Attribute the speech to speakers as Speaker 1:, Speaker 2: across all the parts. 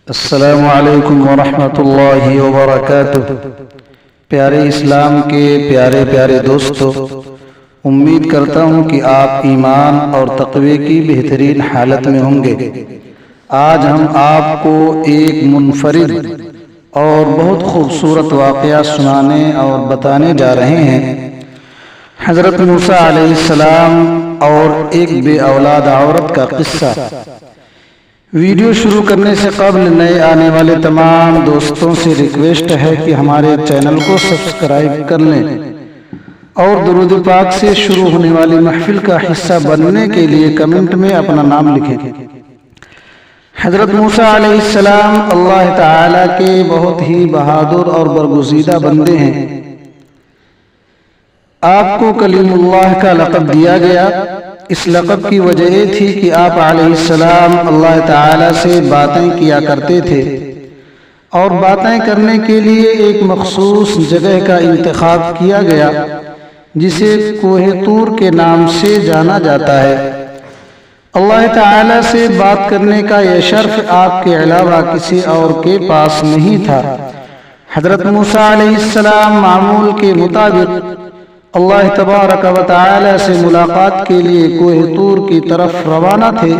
Speaker 1: السلام علیکم ورحمۃ اللہ وبرکاتہ۔ پیارے اسلام کے پیارے پیارے دوستو، امید کرتا ہوں کہ آپ ایمان اور تقوی کی بہترین حالت میں ہوں گے۔ آج ہم آپ کو ایک منفرد اور بہت خوبصورت واقعہ سنانے اور بتانے جا رہے ہیں۔ حضرت موسیٰ علیہ السلام اور ایک بے اولاد عورت کا قصہ۔ ویڈیو شروع کرنے سے قبل نئے آنے والے تمام دوستوں سے ریکویسٹ ہے کہ ہمارے چینل کو سبسکرائب کر لیں اور درود پاک سے شروع ہونے والی محفل کا حصہ بننے کے لیے کمنٹ میں اپنا نام لکھیں۔ حضرت موسیٰ علیہ السلام اللہ تعالیٰ کے بہت ہی بہادر اور برگزیدہ بندے ہیں۔ آپ کو کلیم اللہ کا لقب دیا گیا۔ اس لقب کی وجہ یہ تھی کہ آپ علیہ السلام اللہ تعالیٰ سے باتیں کیا کرتے تھے، اور باتیں کرنے کے لیے ایک مخصوص جگہ کا انتخاب کیا گیا جسے کوہ طور کے نام سے جانا جاتا ہے۔ اللہ تعالیٰ سے بات کرنے کا یہ شرف آپ کے علاوہ کسی اور کے پاس نہیں تھا۔ حضرت موسیٰ علیہ السلام معمول کے مطابق اللہ تبارک و تعالی سے ملاقات کے لیے کوہ طور کی طرف روانہ تھے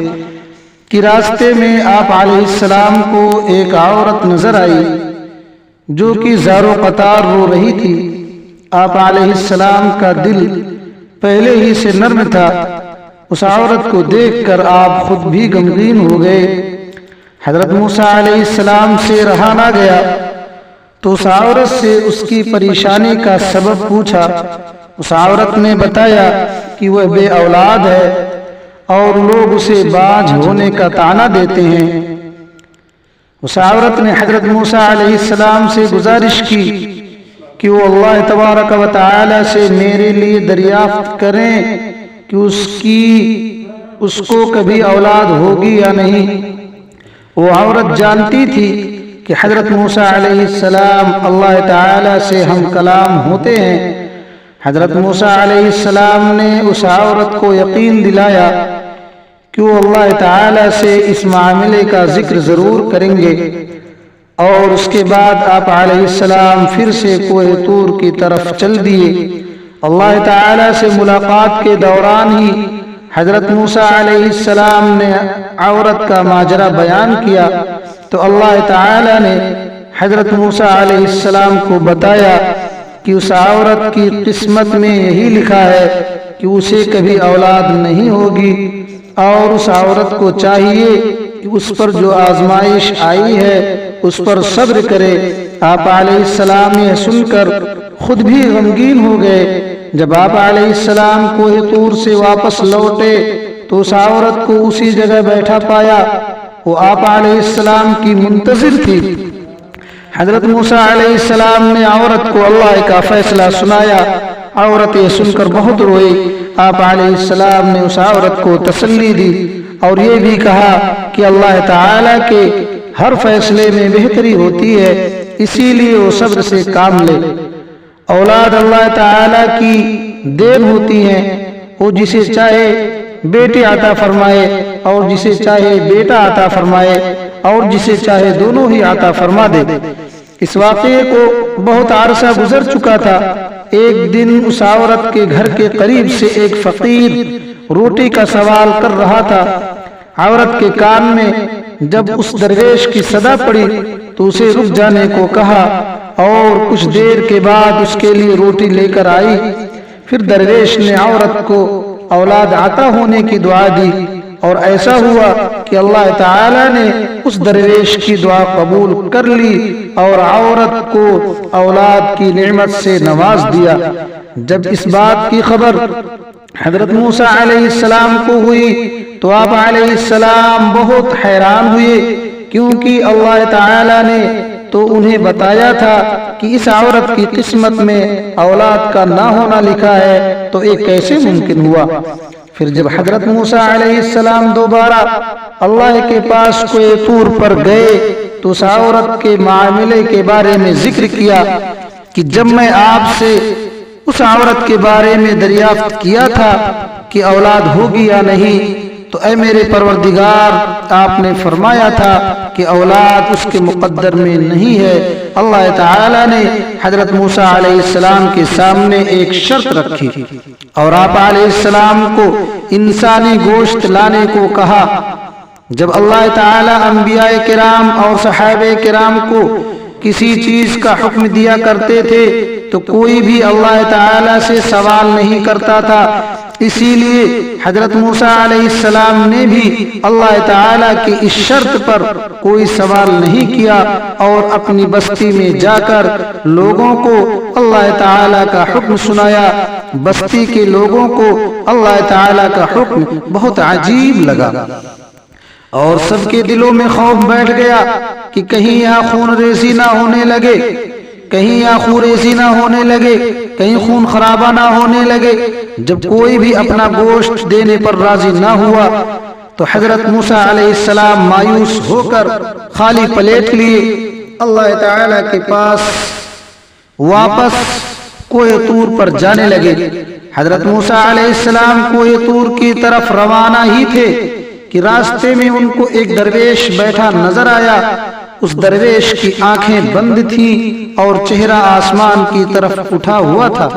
Speaker 1: کہ راستے میں آپ علیہ السلام کو ایک عورت نظر آئی جو کہ زار و قطار رو رہی تھی۔ آپ علیہ السلام کا دل پہلے ہی سے نرم تھا۔ اس عورت کو دیکھ کر آپ خود بھی غمگین ہو گئے۔ حضرت موسیٰ علیہ السلام سے رہا نہ گیا تو اس عورت سے اس کی پریشانی کا سبب پوچھا۔ اس عورت نے بتایا کہ وہ بے اولاد ہے اور لوگ اسے باج ہونے کا طعنہ دیتے ہیں۔ اس عورت نے حضرت موسیٰ علیہ السلام سے گزارش کی کہ وہ اللہ تبارک و تعالی سے میرے لیے دریافت کریں کہ اس کو کبھی اولاد ہوگی یا نہیں۔ وہ عورت جانتی تھی کہ حضرت موسیٰ علیہ السلام اللہ تعالی سے ہم کلام ہوتے ہیں۔ حضرت موسیٰ علیہ السلام نے اس عورت کو یقین دلایا کہ وہ اللہ تعالی سے اس معاملے کا ذکر ضرور کریں گے، اور اس کے بعد آپ علیہ السلام پھر سے کوہ طور کی طرف چل دیے۔ اللہ تعالی سے ملاقات کے دوران ہی حضرت موسیٰ علیہ السلام نے عورت کا ماجرا بیان کیا تو اللہ تعالی نے حضرت موسیٰ علیہ السلام کو بتایا کہ اس عورت کی قسمت میں یہی لکھا ہے کہ اسے کبھی اولاد نہیں ہوگی، اور اس عورت کو چاہیے کہ اس پر جو آزمائش آئی ہے اس پر صبر کرے۔ آپ علیہ السلام یہ سن کر خود بھی غمگین ہو گئے۔ جب آپ علیہ السلام کوہ طور سے واپس لوٹے تو اس عورت کو اسی جگہ بیٹھا پایا۔ وہ آپ علیہ السلام کی منتظر تھی۔ حضرت موسیٰ علیہ السلام نے عورت کو اللہ کا فیصلہ سنایا۔ عورت یہ سن کر بہت روئی۔ آپ علیہ السلام نے اس عورت کو تسلی دی اور یہ بھی کہا کہ اللہ تعالیٰ کے ہر فیصلے میں بہتری ہوتی ہے، اسی لیے وہ صبر سے کام لے۔ اولاد اللہ تعالیٰ کی دین ہوتی ہے، وہ جسے چاہے بیٹی عطا فرمائے اور جسے چاہے بیٹا عطا فرمائے اور جسے چاہے دونوں ہی عطا فرما دے۔ اس واقعے کو بہت عرصہ گزر چکا تھا۔ ایک دن اس عورت کے گھر کے قریب سے ایک فقیر روٹی کا سوال کر رہا تھا۔ عورت کے کان میں جب اس درویش کی صدا پڑی تو اسے رک جانے کو کہا، اور کچھ دیر کے بعد اس کے لیے روٹی لے کر آئی۔ پھر درویش نے عورت کو اولاد عطا ہونے کی دعا دی، اور ایسا ہوا کہ اللہ تعالی نے اس درویش کی دعا قبول کر لی اور عورت کو اولاد کی نعمت سے نواز دیا۔ جب اس بات کی خبر حضرت موسیٰ علیہ السلام کو ہوئی تو آپ علیہ السلام بہت حیران ہوئے، کیونکہ اللہ تعالی نے تو انہیں بتایا تھا کہ اس عورت کی قسمت میں اولاد کا نہ ہونا لکھا ہے، تو یہ کیسے ممکن ہوا؟ پھر جب حضرت موسیٰ علیہ السلام دوبارہ اللہ کے پاس کوہ طور پر گئے تو اس عورت کے معاملے کے بارے میں ذکر کیا کہ جب میں آپ سے اس عورت کے بارے میں دریافت کیا تھا کہ اولاد ہوگی یا نہیں، تو اے میرے پروردگار آپ نے فرمایا تھا کہ اولاد اس کے مقدر میں نہیں ہے۔ اللہ تعالی نے حضرت موسیٰ علیہ السلام کے سامنے ایک شرط رکھی اور آپ علیہ السلام کو انسانی گوشت لانے کو کہا۔ جب اللہ تعالی انبیاء کرام اور صحابہ کرام کو کسی چیز کا حکم دیا کرتے تھے تو کوئی بھی اللہ تعالی سے سوال نہیں کرتا تھا، اسی لیے حضرت موسیٰ علیہ السلام نے بھی اللہ تعالی کی اس شرط پر کوئی سوال نہیں کیا اور اپنی بستی میں جا کر لوگوں کو اللہ تعالی کا حکم سنایا۔ بستی کے لوگوں کو اللہ تعالی کا حکم بہت عجیب لگا اور سب کے دلوں میں خوف بیٹھ گیا کہ کہیں یہاں خون ریزی نہ ہونے لگے، کہیں یہاں خون ریزی نہ ہونے لگے، کہیں خون خرابہ نہ ہونے لگے۔ جب کوئی بھی اپنا گوشت دینے پر راضی نہ ہوا تو حضرت موسیٰ علیہ السلام مایوس ہو کر خالی پلیٹ لیے اللہ تعالی کے پاس واپس کوہ طور پر جانے لگے۔ حضرت موسیٰ علیہ السلام کوہ طور کی طرف روانہ ہی تھے کہ راستے میں ان کو ایک درویش بیٹھا نظر آیا۔ اس درویش کی آنکھیں بند تھیں اور چہرہ آسمان کی طرف اٹھا ہوا تھا۔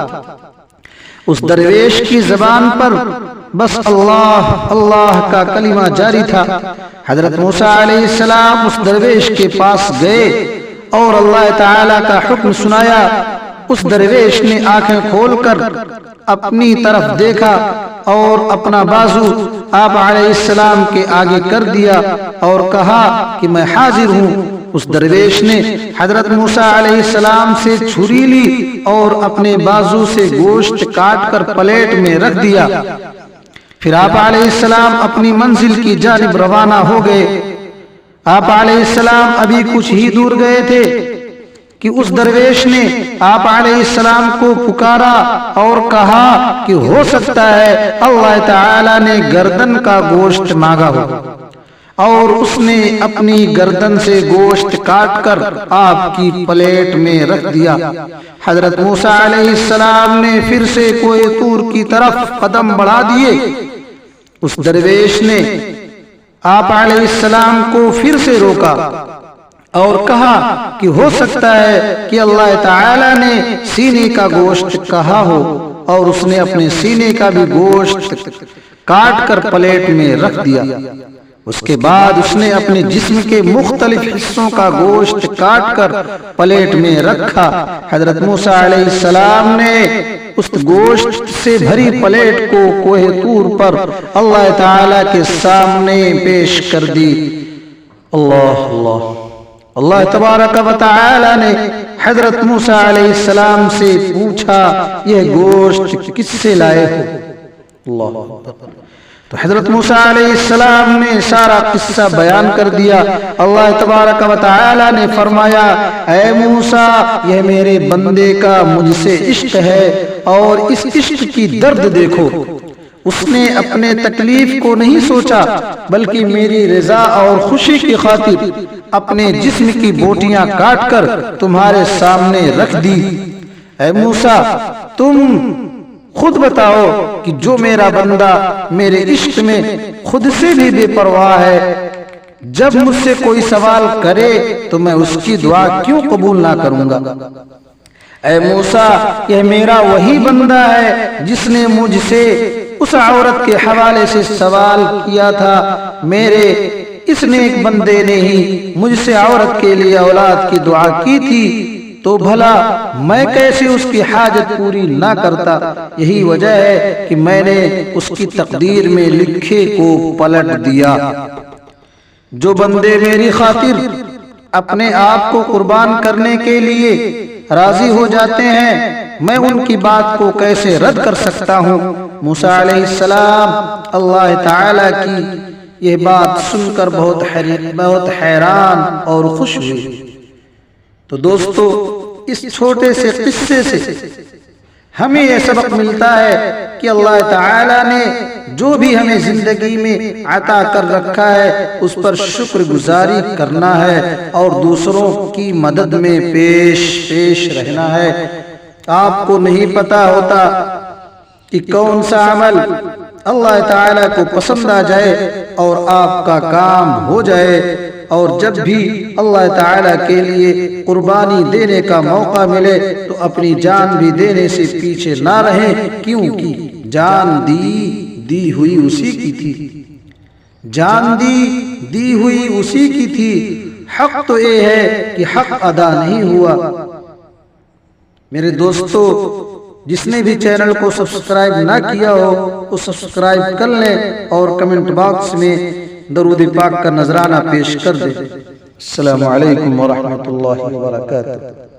Speaker 1: اس درویش کی زبان پر بس اللہ اللہ کا کلمہ جاری تھا۔ حضرت موسیٰ علیہ السلام اس درویش کے پاس گئے اور اللہ تعالی کا حکم سنایا۔ اس درویش نے آنکھیں کھول کر اپنی طرف دیکھا اور اپنا بازو آپ علیہ السلام کے آگے کر دیا اور کہا کہ میں حاضر ہوں۔ اس درویش نے حضرت موسیٰ علیہ السلام سے چھری لی اور اپنے بازو سے گوشت کاٹ کر پلیٹ میں رکھ دیا۔ پھر آپ علیہ السلام اپنی منزل کی جانب روانہ ہو گئے۔ آپ علیہ السلام ابھی کچھ ہی دور گئے تھے کہ اس درویش نے آپ علیہ السلام کو پکارا اور کہا کہ ہو سکتا ہے اللہ تعالی نے گردن کا گوشت مانگا ہو، اور اس نے اپنی گردن سے گوشت کاٹ کر آپ کی پلیٹ میں رکھ دیا۔ حضرت موسیٰ علیہ السلام نے پھر سے کوہ طور کی طرف قدم بڑھا دیے۔ اس درویش نے آپ علیہ السلام کو پھر سے روکا اور کہا کہ ہو سکتا ہے کہ اللہ تعالی نے سینے کا گوشت کہا ہو، اور اس نے اپنے سینے کا بھی گوشت کاٹ کر پلیٹ میں رکھ دیا۔ اس کے بعد اس نے اپنے جسم کے مختلف حصوں کا گوشت کاٹ کر پلیٹ میں رکھا۔ حضرت موسیٰ علیہ السلام نے اس گوشت سے بھری پلیٹ کو کوہ طور پر اللہ تعالی کے سامنے پیش کر دی۔ اللہ اللہ اللہ تبارک و تعالی نے حضرت موسیٰ علیہ السلام سے پوچھا یہ گوشت کس سے لائے ہو؟ اللہ، تو حضرت موسیٰ علیہ السلام نے سارا قصہ بیان کر دیا۔ اللہ تبارک و تعالی نے فرمایا اے موسیٰ یہ میرے بندے کا مجھ سے عشق ہے، اور اس عشق کی درد دیکھو۔ اس نے اپنے تکلیف کو نہیں سوچا بلکہ میری رضا اور خوشی کی خاطر اپنے جسم کی بوٹیاں کاٹ کر تمہارے سامنے رکھ دی۔ اے موسیٰ تم خود بتاؤ کہ جو میرا بندہ میرے عشق میں خود سے بھی بے پرواہ ہے، جب مجھ سے کوئی سوال کرے تو میں اس کی دعا کیوں قبول نہ کروں گا؟ اے موسیٰ یہ میرا وہی بندہ ہے جس نے مجھ سے اس عورت کے حوالے سے سوال کیا تھا۔ میرے اس نیک بندے نے ہی مجھ سے عورت کے لیے اولاد کی دعا کی تھی، تو بھلا میں کیسے اس کی حاجت پوری نہ کرتا؟ یہی وجہ ہے کہ میں نے اس کی تقدیر میں لکھے کو پلٹ دیا۔ جو بندے میری خاطر اپنے آپ کو قربان کرنے کے لیے راضی ہو جاتے ہیں، میں ان کی بات کو کیسے رد کر سکتا ہوں؟ موسیٰ علیہ السلام اللہ تعالی کی یہ بات سن کر بہت حیران اور خوش ہوئے۔ تو دوستو اس چھوٹے سے قصے سے ہمیں یہ سبق ملتا ہے کہ اللہ تعالی نے جو بھی ہمیں زندگی میں عطا کر رکھا ہے اس پر شکر گزاری کرنا ہے اور دوسروں کی مدد میں پیش رہنا ہے۔ آپ کو نہیں پتا ہوتا کہ کون سا عمل اللہ تعالیٰ کو پسند آ جائے اور آپ کا کام ہو جائے، اور جب بھی اللہ تعالیٰ کے لیے قربانی دینے کا موقع ملے تو اپنی جان بھی دینے سے پیچھے نہ رہیں، کیونکہ جان دی ہوئی اسی کی تھی، جان دی ہوئی اسی کی تھی۔ حق تو یہ ہے کہ حق ادا نہیں ہوا۔ میرے دوستو، جس نے بھی چینل کو سبسکرائب نہ کیا ہو وہ سبسکرائب کر لیں اور کمنٹ باکس میں درود پاک کا نذرانہ پیش کر دیں۔ السلام علیکم ورحمۃ اللہ وبرکاتہ۔